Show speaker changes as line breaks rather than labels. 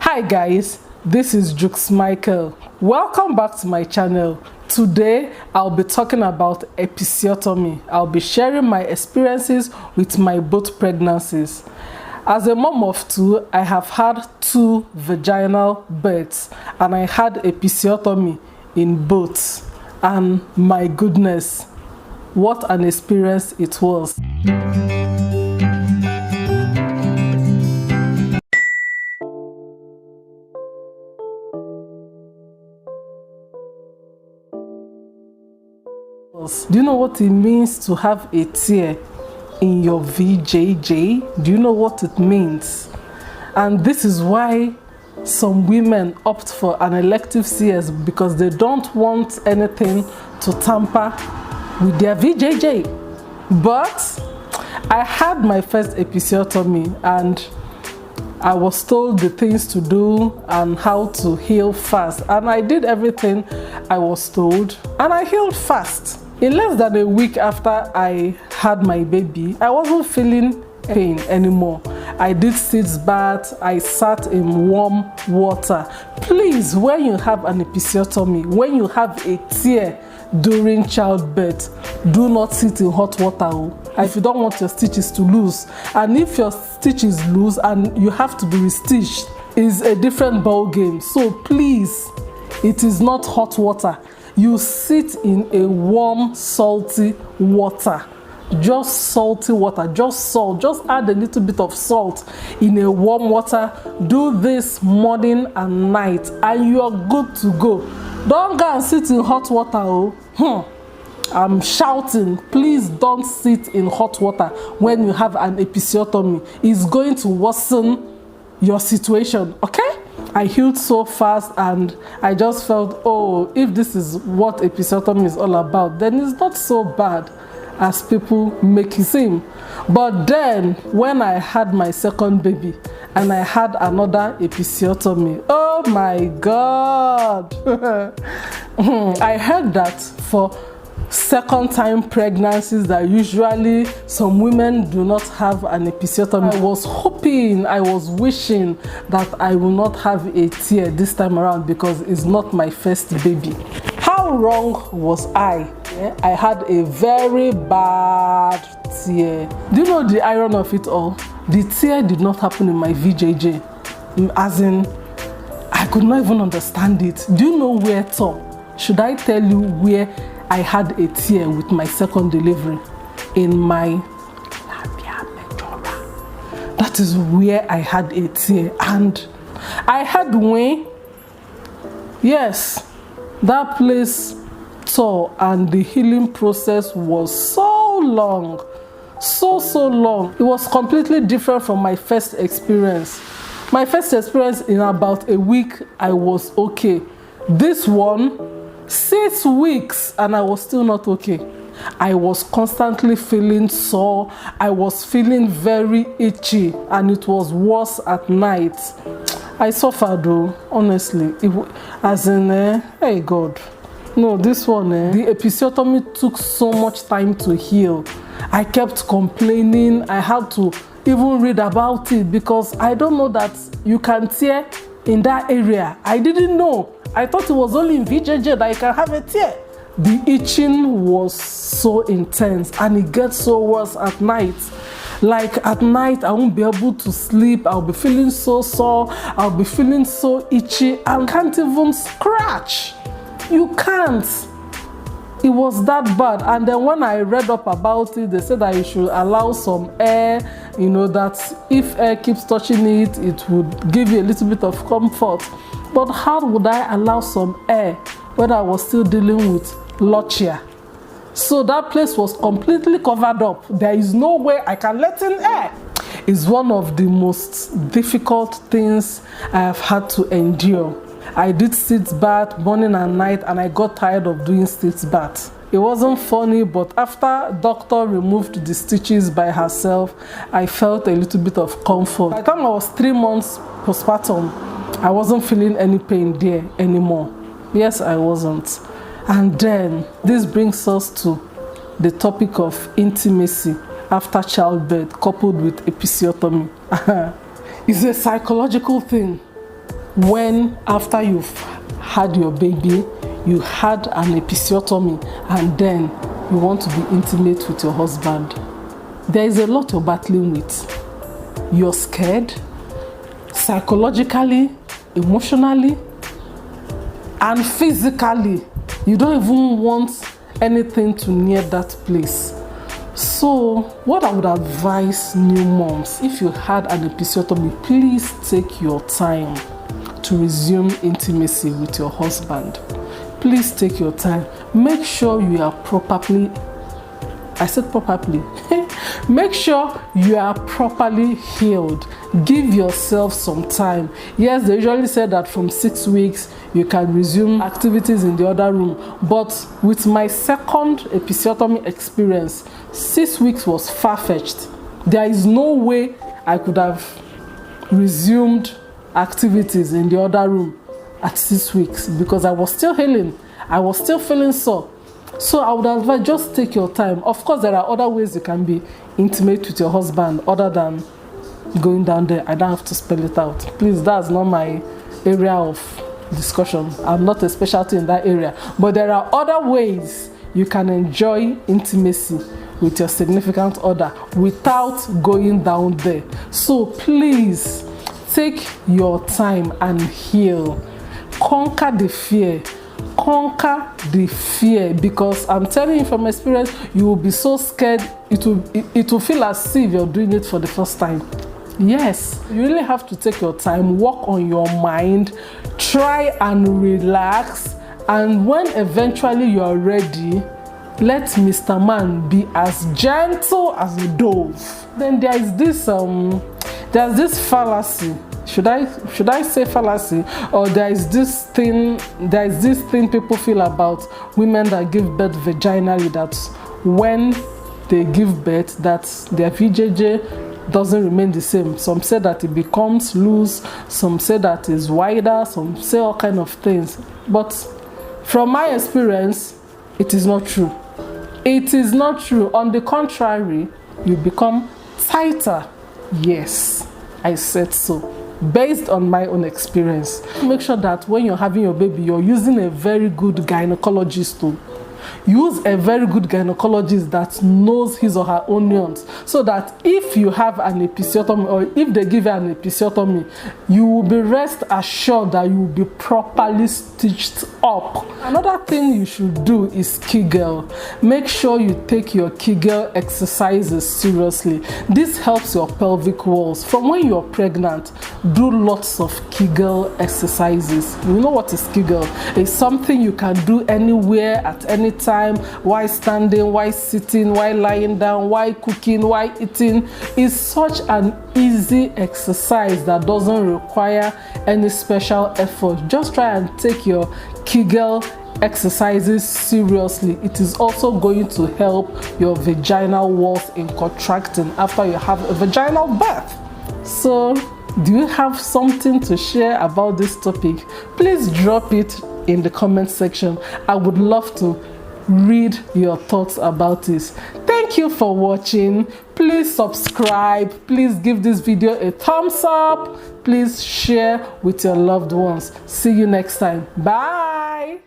Hi guys, this is Jukes Michael. Welcome back to my channel. Today I'll be talking about episiotomy. I'll be sharing my experiences with my both pregnancies. As a mom of two, I have had 2 vaginal births and I had episiotomy in both. And my goodness, what an experience it was. Do you know what it means to have a tear in your VJJ? Do you know what it means? And this is why some women opt for an elective CS, because they don't want anything to tamper with their VJJ. But I had my first episiotomy and I was told the things to do and how to heal fast, and I did everything I was told and I healed fast. In less than a week after I had my baby, I wasn't feeling pain anymore. I did sitz bath, I sat in warm water. Please, when you have an episiotomy, when you have a tear during childbirth, do not sit in hot water. If you don't want your stitches to loose, and if your stitches loose and you have to be restitched, is a different ball game. So please, it is not hot water. You sit in a warm, salty water. Just salty water, just salt. Just add a little bit of salt in a warm water. Do this morning and night and you are good to go. Don't go and sit in hot water. I'm shouting, please don't sit in hot water when you have an episiotomy. It's going to worsen your situation, okay? I healed so fast and I just felt, oh, if this is what episiotomy is all about, then it's not so bad as people make it seem. But then when I had my second baby and I had another episiotomy, oh my God. I heard that for second-time pregnancies that usually some women do not have an episiotomy. I was hoping, I was wishing that I will not have a tear this time around because it's not my first baby. How wrong was I? I had a very bad tear. Do you know the irony of it all? The tear did not happen in my VJJ. As in, I could not even understand it. Do you know where to? Should I tell you where I had a tear with my second delivery? In my labia majora. That is where I had a tear. And I had when, yes, that place tore and the healing process was so long. So long. It was completely different from my first experience. My first experience, in about a week, I was okay. This one, 6 weeks and I was still not okay. I was constantly feeling sore. I was feeling very itchy and it was worse at night. I suffered though, honestly. As in, hey God. No, this one, the episiotomy took so much time to heal. I kept complaining. I had to even read about it because I don't know that you can tear in that area. I didn't know. I thought it was only in VJJ that you can have a tear. The itching was so intense and it gets so worse at night. Like at night, I won't be able to sleep. I'll be feeling so sore. I'll be feeling so itchy and can't even scratch. You can't. It was that bad. And then when I read up about it, they said that you should allow some air, you know, that if air keeps touching it, it would give you a little bit of comfort. But how would I allow some air when I was still dealing with lochia? So that place was completely covered up. There is no way I can let in air. It's one of the most difficult things I have had to endure. I did sitz bath morning and night and I got tired of doing sitz bath. It wasn't funny, but after doctor removed the stitches by herself, I felt a little bit of comfort. By the time I was 3 months postpartum, I wasn't feeling any pain there anymore. Yes, I wasn't. And then this brings us to the topic of intimacy after childbirth coupled with episiotomy. It's a psychological thing. when after you've had your baby, you had an episiotomy, and then you want to be intimate with your husband. There is a lot you're battling with. You're scared, psychologically, emotionally, and physically. You don't even want anything to near that place. So what I would advise new moms, if you had an episiotomy, please take your time to resume intimacy with your husband. Please take your time. Make sure you are properly, I said properly, make sure you are properly healed. Give yourself some time. Yes, they usually say that from 6 weeks you can resume activities in the other room, but with my second episiotomy experience, 6 weeks was far-fetched. There is no way I could have resumed activities in the other room at 6 weeks because I was still healing. I was still feeling sore. So I would advise, just take your time. Of course, there are other ways you can be intimate with your husband other than going down there. I don't have to spell it out. Please, that's not my area of discussion. I'm not a specialty in that area. But there are other ways you can enjoy intimacy with your significant other without going down there. So please, take your time and heal. Conquer the fear. Conquer the fear, because I'm telling you from experience, you will be so scared. It will feel as if you're doing it for the first time. Yes, you really have to take your time, work on your mind, try and relax, and when eventually you are ready, let Mr. Man be as gentle as a dove. Then there's this fallacy. Should I say fallacy, or there is this thing people feel about women that give birth vaginally, that when they give birth that their VJJ doesn't remain the same. Some say that it becomes loose, some say that it's wider, some say all kind of things. But from my experience, it is not true. It is not true. On the contrary, you become tighter. Yes, I said so. Based on my own experience. Make sure that when you're having your baby, you're using a very good gynecologist too. Use a very good gynecologist that knows his or her onions, so that if you have an episiotomy, or if they give you an episiotomy, you will be rest assured that you will be properly stitched up. Another thing you should do is Kegel. Make sure you take your Kegel exercises seriously. This helps your pelvic walls. From when you're pregnant, do lots of Kegel exercises. You know what is Kegel? It's something you can do anywhere at any time, while standing, while sitting, while lying down, while cooking, while eating. It's such an easy exercise that doesn't require any special effort. Just try and take your Kegel exercises seriously. It is also going to help your vaginal walls in contracting after you have a vaginal birth. So, do you have something to share about this topic? Please drop it in the comment section. I would love to read your thoughts about this. Thank you for watching. Please subscribe. Please give this video a thumbs up. Please share with your loved ones. See you next time. Bye.